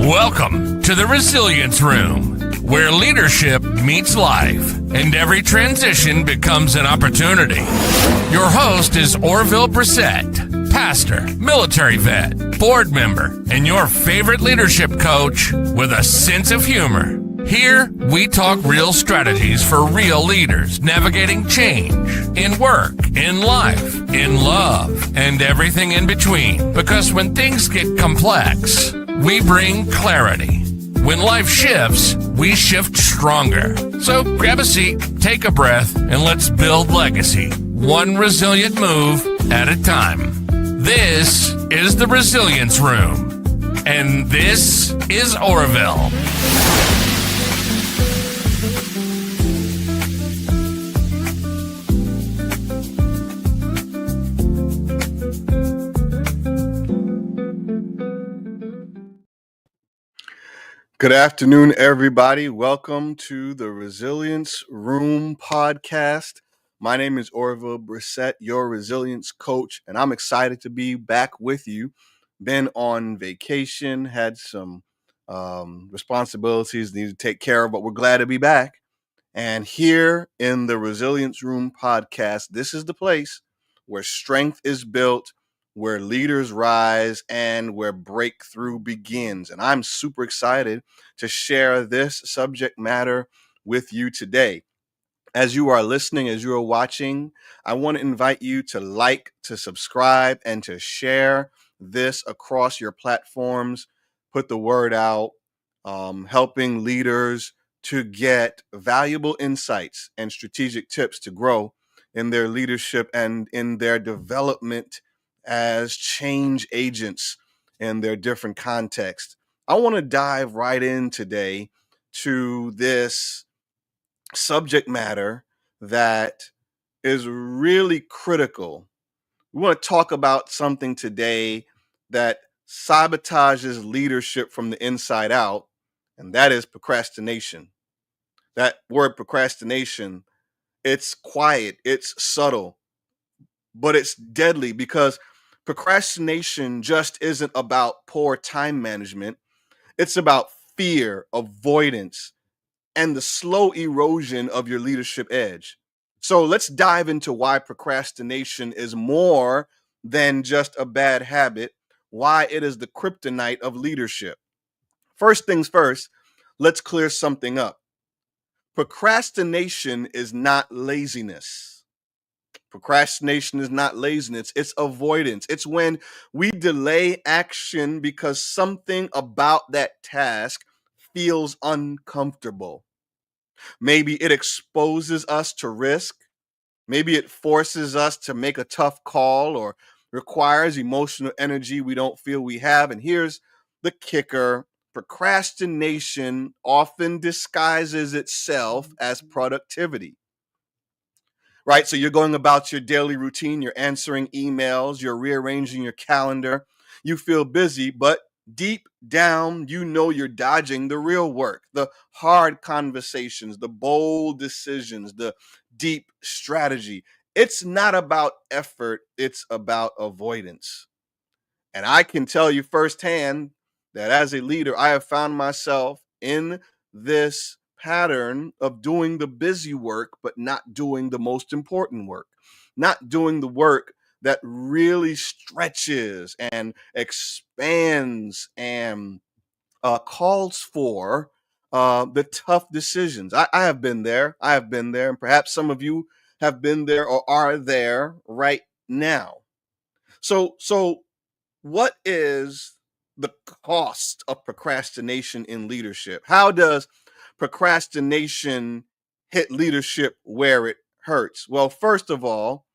Welcome to the Resilience Room, where leadership meets life and every transition becomes an opportunity. Your host is Orville Brissett, pastor, military vet, board member, and your favorite leadership coach with a sense of humor. Here, we talk real strategies for real leaders navigating change in work, in life, in love, and everything in between. Because when things get complex, we bring clarity. When life shifts, we shift stronger. So grab a seat, take a breath, and let's build legacy, one resilient move at a time. This is the Resilience Room, and this is Orville. Good afternoon, everybody. Welcome to the Resilience Room podcast. My name is Orville Brissett, your resilience coach, and I'm excited to be back with you. Been on vacation, had some responsibilities need to take care of, but we're glad to be back. And here in the Resilience Room podcast, this is the place where strength is built, where leaders rise, and where breakthrough begins. And I'm super excited to share this subject matter with you today. As you are listening, as you are watching, I want to invite you to like, to subscribe, and to share this across your platforms. Put the word out, helping leaders to get valuable insights and strategic tips to grow in their leadership and in their development as change agents in their different contexts. I want to dive right in today to this subject matter that is really critical. We want to talk about something today that sabotages leadership from the inside out, and that is procrastination. That word procrastination, it's quiet, it's subtle, but it's deadly because procrastination just isn't about poor time management. It's about fear, avoidance, and the slow erosion of your leadership edge. So let's dive into why procrastination is more than just a bad habit, why it is the kryptonite of leadership. First things first, let's clear something up. Procrastination is not laziness. Procrastination is not laziness, it's avoidance. It's when we delay action because something about that task feels uncomfortable. Maybe it exposes us to risk. Maybe it forces us to make a tough call or requires emotional energy we don't feel we have. And here's the kicker. Procrastination often disguises itself as productivity, right? So you're going about your daily routine, you're answering emails, you're rearranging your calendar, you feel busy, but deep down, you know you're dodging the real work, the hard conversations, the bold decisions, the deep strategy. It's not about effort, it's about avoidance. And I can tell you firsthand that as a leader, I have found myself in this pattern of doing the busy work, but not doing the most important work, not doing the work that really stretches and expands and calls for the tough decisions. I have been there. I have been there. And perhaps some of you have been there or are there right now. So what is the cost of procrastination in leadership? How does procrastination hit leadership where it hurts? Well, first of all,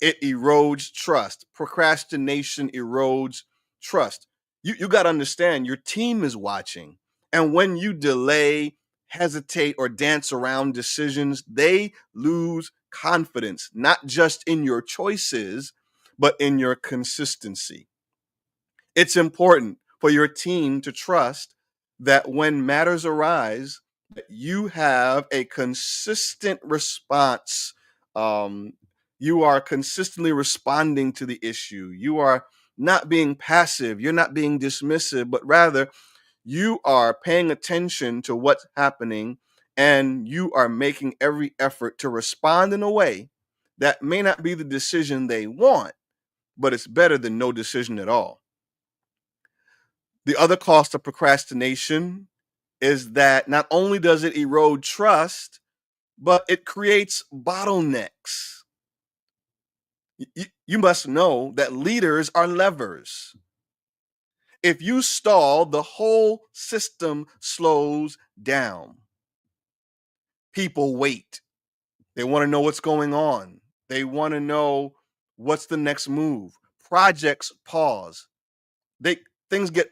it erodes trust. Procrastination erodes trust. You got to understand your team is watching. And when you delay, hesitate, or dance around decisions, they lose confidence, not just in your choices, but in your consistency. It's important for your team to trust that when matters arise, that you have a consistent response. You are consistently responding to the issue. You are not being passive. You're not being dismissive, but rather You are paying attention to what's happening and you are making every effort to respond in a way that may not be the decision they want, but it's better than no decision at all. The other cost of procrastination is that not only does it erode trust, but it creates bottlenecks. You must know that leaders are levers. If you stall, the whole system slows down. People wait. They want to know what's going on. They want to know what's the next move. Projects pause. They things get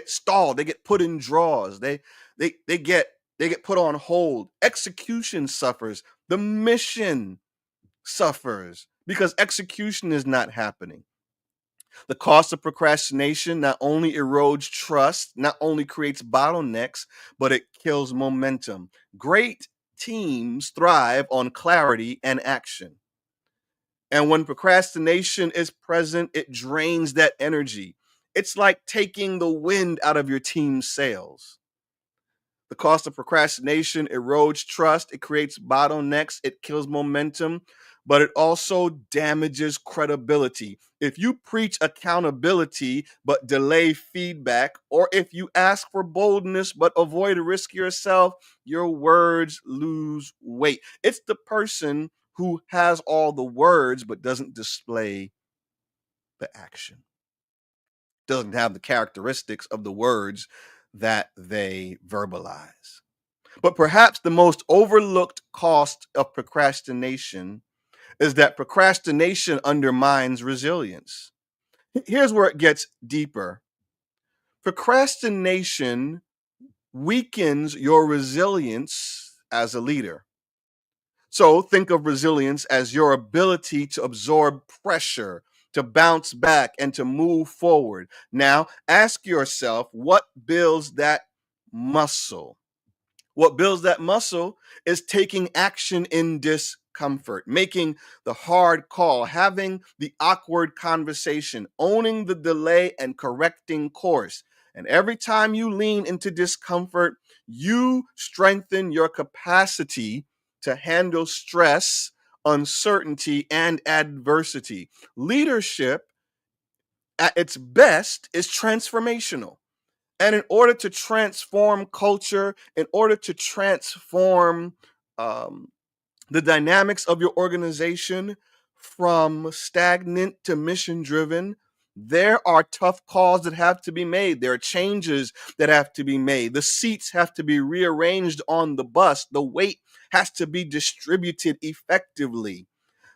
stalled. They get put in drawers. They get put on hold. Execution suffers. The mission suffers because execution is not happening. The cost of procrastination not only erodes trust, not only creates bottlenecks, but it kills momentum. Great teams thrive on clarity and action. And when procrastination is present, it drains that energy. It's like taking the wind out of your team's sails. The cost of procrastination erodes trust, it creates bottlenecks, it kills momentum, but it also damages credibility. If you preach accountability but delay feedback, or if you ask for boldness but avoid a risk yourself, your words lose weight. It's the person who has all the words but doesn't display the action, doesn't have the characteristics of the words that they verbalize. But perhaps the most overlooked cost of procrastination is that procrastination undermines resilience. Here's where it gets deeper. Procrastination weakens your resilience as a leader. So think of resilience as your ability to absorb pressure, to bounce back, and to move forward. Now, ask yourself what builds that muscle? What builds that muscle is taking action in discomfort, making the hard call, having the awkward conversation, owning the delay, and correcting course. And every time you lean into discomfort, you strengthen your capacity to handle stress, uncertainty, and adversity. Leadership, at its best, is transformational. And in order to transform culture, in order to transform um, the dynamics of your organization from stagnant to mission driven, there are tough calls that have to be made. There are changes that have to be made. The seats have to be rearranged on the bus. The weight has to be distributed effectively.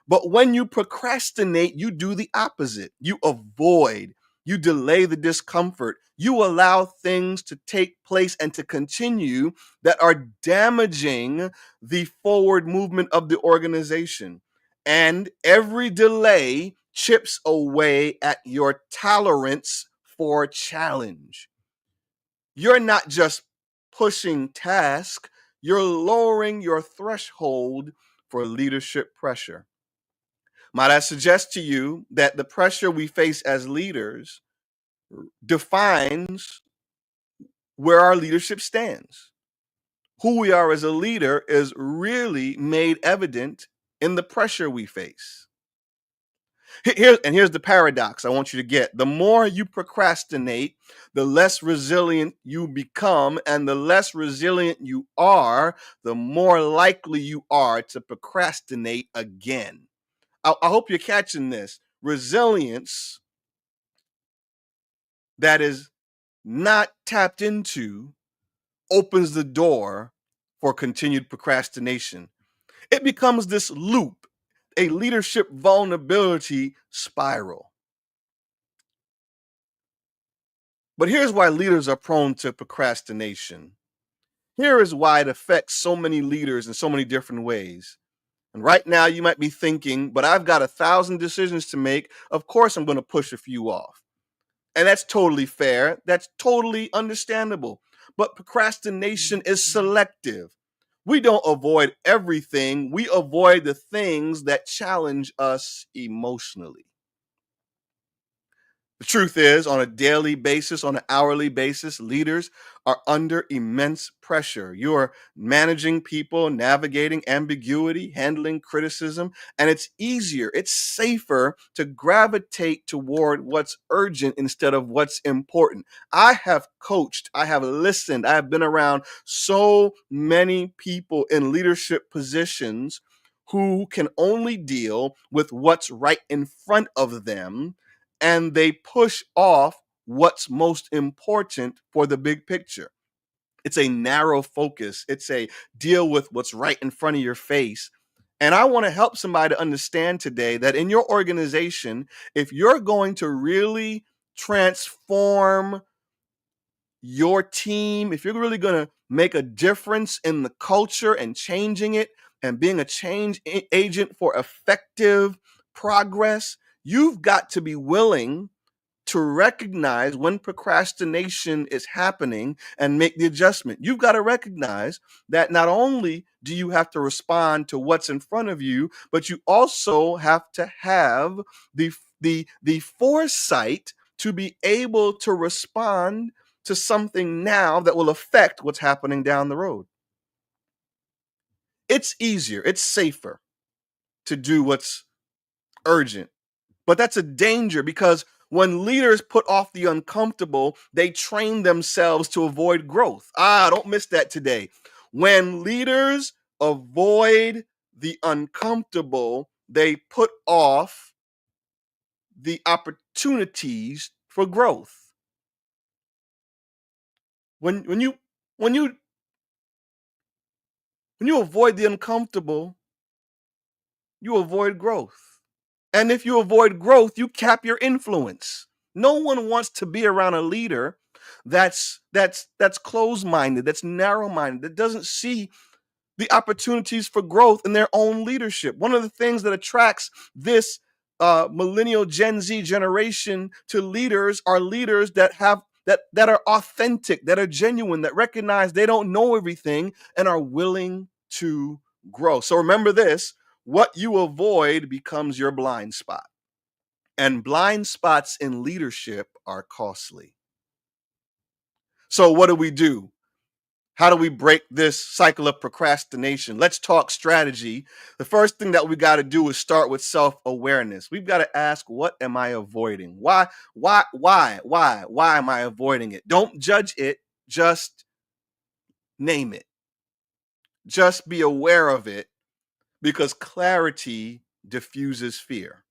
But when you procrastinate, you do the opposite. You avoid, you delay the discomfort, you allow things to take place and to continue that are damaging the forward movement of the organization. And every delay chips away at your tolerance for challenge. You're not just pushing task, you're lowering your threshold for leadership pressure. Might I suggest to you that the pressure we face as leaders defines where our leadership stands? Who we are as a leader is really made evident in the pressure we face. Here's the paradox I want you to get. The more you procrastinate, the less resilient you become, and the less resilient you are, the more likely you are to procrastinate again. I hope you're catching this. Resilience that is not tapped into opens the door for continued procrastination. It becomes this loop, a leadership vulnerability spiral. But here's why leaders are prone to procrastination. Here is why it affects so many leaders in so many different ways. And right now, you might be thinking, but I've got 1,000 decisions to make. Of course, I'm going to push a few off. And that's totally fair. That's totally understandable. But procrastination is selective. We don't avoid everything, we avoid the things that challenge us emotionally. The truth is, on a daily basis, on an hourly basis, leaders are under immense pressure. You're managing people, navigating ambiguity, handling criticism, and it's easier, it's safer to gravitate toward what's urgent instead of what's important. I have coached, I have listened, I have been around so many people in leadership positions who can only deal with what's right in front of them, and they push off what's most important for the big picture. It's a narrow focus. It's a deal with what's right in front of your face. And I want to help somebody to understand today that in your organization, if you're going to really transform your team, if you're really going to make a difference in the culture and changing it and being a change agent for effective progress, you've got to be willing to recognize when procrastination is happening and make the adjustment. You've got to recognize that not only do you have to respond to what's in front of you, but you also have to have the foresight to be able to respond to something now that will affect what's happening down the road. It's easier, it's safer to do what's urgent. But that's a danger, because when leaders put off the uncomfortable, they train themselves to avoid growth. Don't miss that today. When leaders avoid the uncomfortable, they put off the opportunities for growth. When you when you when you avoid the uncomfortable, you avoid growth. And if you avoid growth, you cap your influence. No one wants to be around a leader that's closed-minded, that's narrow-minded, that doesn't see the opportunities for growth in their own leadership. One of the things that attracts this millennial Gen Z generation to leaders are leaders that have that are authentic, that are genuine, that recognize they don't know everything and are willing to grow. So remember this: what you avoid becomes your blind spot. And blind spots in leadership are costly. So what do we do? How do we break this cycle of procrastination? Let's talk strategy. The first thing that we got to do is start with self-awareness. We've got to ask, what am I avoiding? Why am I avoiding it? Don't judge it, just name it. Just be aware of it, because clarity diffuses fear.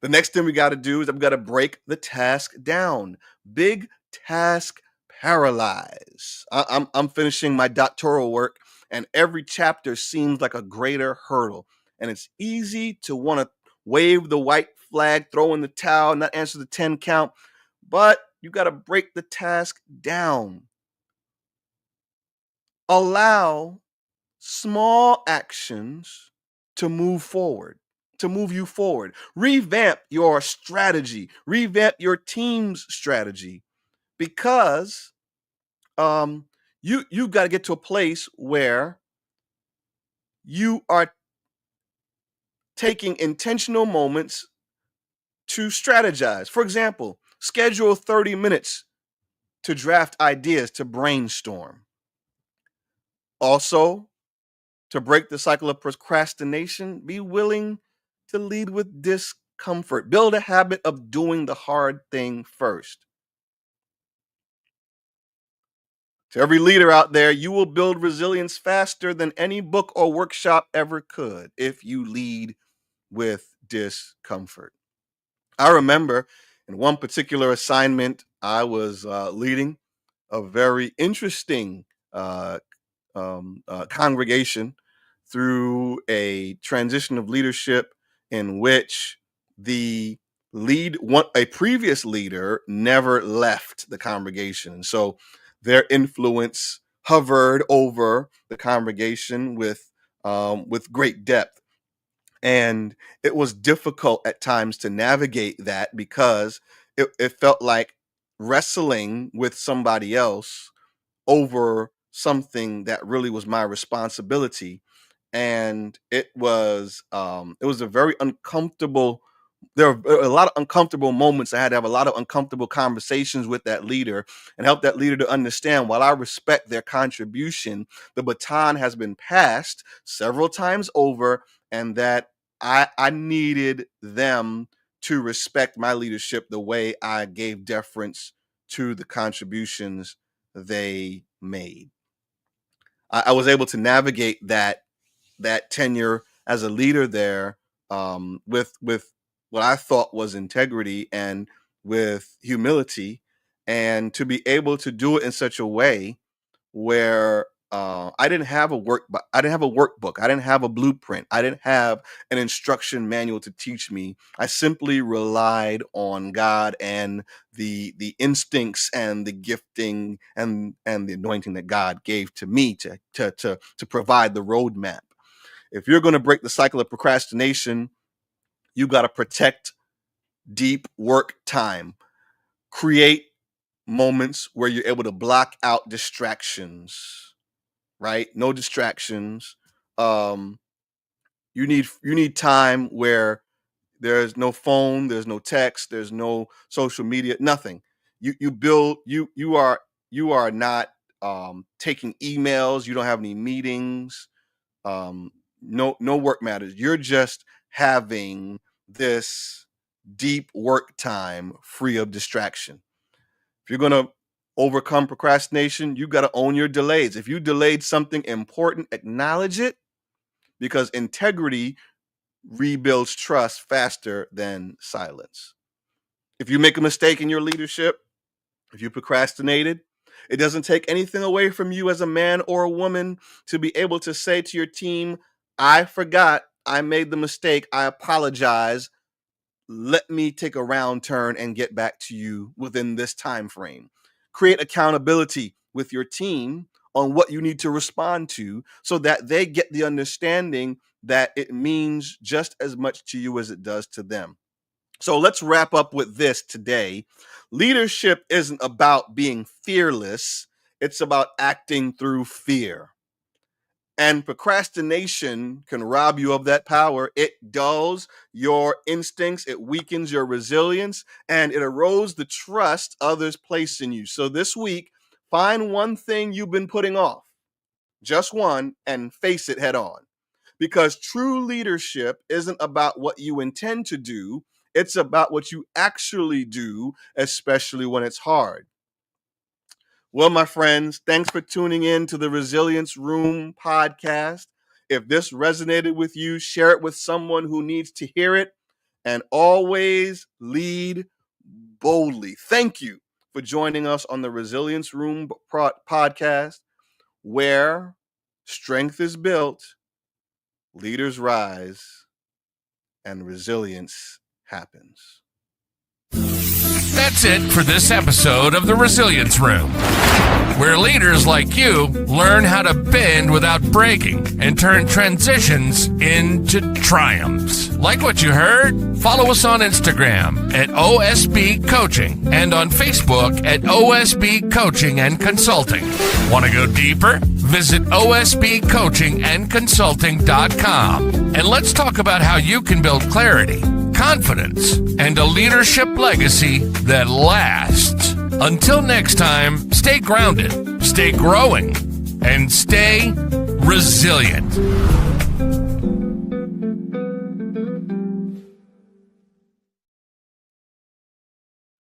The next thing we got to do is I've got to break the task down. Big task paralyze. I'm finishing my doctoral work, and every chapter seems like a greater hurdle. And it's easy to want to wave the white flag, throw in the towel, not answer the 10 count. But you got to break the task down. Allow small actions to move forward, to move you forward. Revamp your strategy, revamp your team's strategy, because you got to get to a place where you are taking intentional moments to strategize. For example, schedule 30 minutes to draft ideas, to brainstorm. Also, to break the cycle of procrastination, be willing to lead with discomfort. Build a habit of doing the hard thing first. To every leader out there, you will build resilience faster than any book or workshop ever could if you lead with discomfort. I remember in one particular assignment, I was leading a very interesting congregation through a transition of leadership in which the a previous leader never left the congregation. And so their influence hovered over the congregation with great depth. And it was difficult at times to navigate that, because it felt like wrestling with somebody else over something that really was my responsibility. And it was a very uncomfortable there are a lot of uncomfortable moments. I had to have a lot of uncomfortable conversations with that leader and help that leader to understand, while I respect their contribution, the baton has been passed several times over, and that I needed them to respect my leadership the way I gave deference to the contributions they made. I was able to navigate that tenure as a leader there, with what I thought was integrity and with humility, and to be able to do it in such a way where I didn't have a workbook, I didn't have a blueprint, I didn't have an instruction manual to teach me. I simply relied on God and the instincts and the gifting and the anointing that God gave to me to provide the roadmap. If you're going to break the cycle of procrastination, you got to protect deep work time. Create moments where you're able to block out distractions, right? No distractions. You need time where there's no phone, there's no text, there's no social media, nothing. You are not taking emails, you don't have any meetings, no work matters. You're just having this deep work time free of distraction. If you're going to overcome procrastination, you got to own your delays. If you delayed something important, acknowledge it, because integrity rebuilds trust faster than silence. If you make a mistake in your leadership, if you procrastinated, it doesn't take anything away from you as a man or a woman to be able to say to your team, I forgot, I made the mistake, I apologize. Let me take a round turn and get back to you within this time frame. Create accountability with your team on what you need to respond to, so that they get the understanding that it means just as much to you as it does to them. So let's wrap up with this today. Leadership isn't about being fearless. It's about acting through fear. And procrastination can rob you of that power. It dulls your instincts, it weakens your resilience, and it erodes the trust others place in you. So this week, find one thing you've been putting off, just one, and face it head on. Because true leadership isn't about what you intend to do, it's about what you actually do, especially when it's hard. Well, my friends, thanks for tuning in to the Resilience Room podcast. If this resonated with you, share it with someone who needs to hear it, and always lead boldly. Thank you for joining us on the Resilience Room podcast, where strength is built, leaders rise, and resilience happens. That's it for this episode of the Resilience Room, where leaders like you learn how to bend without breaking and turn transitions into triumphs. Like what you heard? Follow us on Instagram at OSB Coaching and on Facebook at OSB Coaching and Consulting. Want to go deeper? Visit osbcoachingandconsulting.com and let's talk about how you can build clarity, confidence, and a leadership legacy that lasts. Until next time, stay grounded, stay growing, and stay resilient.